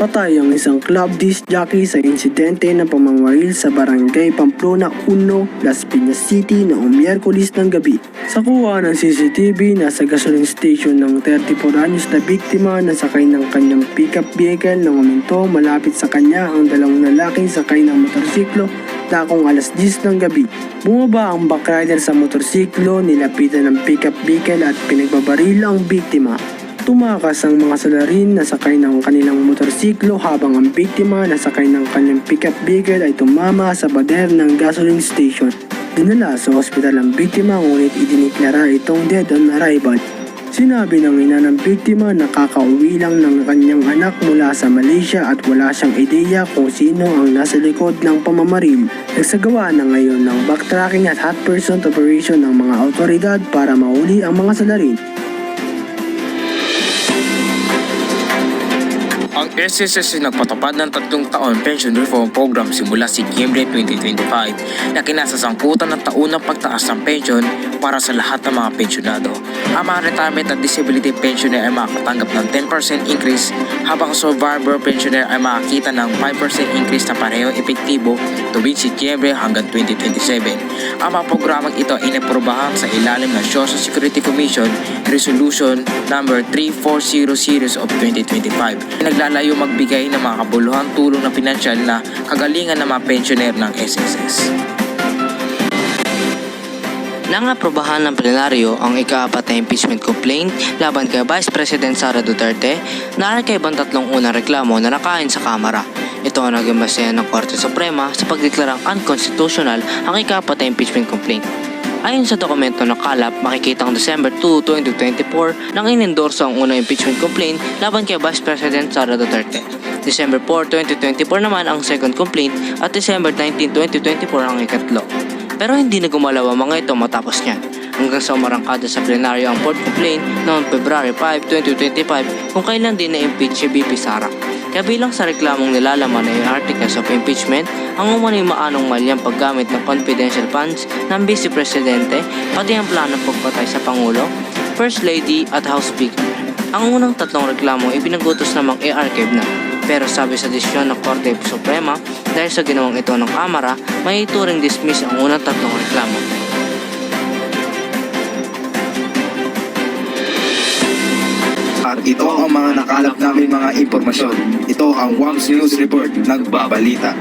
Patay ang isang club disc jockey sa insidente ng pamamaril sa Barangay Pamplona 1, Las Piñas City noong Miyerkules ng gabi. Sa kuha ng CCTV, nasa gasoline station ng 34 anyos na biktima na sakay ng kanyang pickup vehicle nang uminto malapit sa kanya ang dalawang lalaki sakay ng motorsiklo dakong alas 10 ng gabi. Bumaba ang backrider sa motorsiklo, nilapitan ng pickup vehicle at pinagbabaril ang biktima. Tumakas ang mga salarin na sakay ng kanilang motorsiklo habang ang biktima na sakay ng kanyang pickup vehicle ay tumama sa pader ng gasoline station. Dinala sa ospital ang biktima ngunit idiniklara itong dead on arrival. Sinabi ng ina ng biktima na kakauwi lang ng kanyang anak mula sa Malaysia at wala siyang ideya kung sino ang nasa likod ng pamamaril. Nagsagawa na ngayon ng backtracking at hot pursuit operation ng mga autoridad para mahuli ang mga salarin. Ang SSS ay nagpatupad ng 3 taon pension reform program simula Setyembre 2025 na kinasasangkutan ng taunang pagtaas ng pension para sa lahat ng mga pensyonado. Ang mga retirement at disability pensioner ay makakatanggap ng 10% increase habang survivor pensioner ay makakita ng 5% increase na parehong epektibo tuwing Setyembre hanggang 2027. Ang mga programang ito ay inaprobahan sa ilalim ng Social Security Commission Resolution number 3400 series of 2025. Naglalayo magbigay ng mga kabuluhang tulong na pinansyal na kagalingan ng mga pensioner ng SSS. Nang aprobahan ng plenaryo ang ika-4 na impeachment complaint laban kay Vice President Sara Duterte, naarkibang 3 unang reklamo na nakain sa Kamara. Ito ang naging basehan ng Korte Suprema sa pagdeklarang unconstitutional ang ika-4 na impeachment complaint. Ayon sa dokumento ng kalap, makikitang December 2, 2024 nang inendorso ang unang impeachment complaint laban kay Vice President Sara Duterte. December 4, 2024 naman ang second complaint at December 19, 2024 ang ikatlo. Pero hindi na gumalaw ang mga ito matapos niyan hanggang sa umarangkada sa plenaryo ang fourth complaint noong February 5, 2025 kung kailan din na-impeach si VP Sara. Kaya bilang sa reklamong nilalaman ay articles of impeachment, ang umano'y maanong malyang paggamit ng confidential funds ng Vice Presidente, pati ang planong pagpatay sa Pangulo, First Lady at House Speaker. Ang unang 3 reklamo ay pinagutos namang i-archive na. Pero sabi sa desisyon ng Korte Suprema, dahil sa ginawang ito ng Kamara, may ituring dismiss ang unang 3 reklamo. At ito ang mga nakalap namin mga impormasyon. Ito ang Wams News Report, nagbabalita.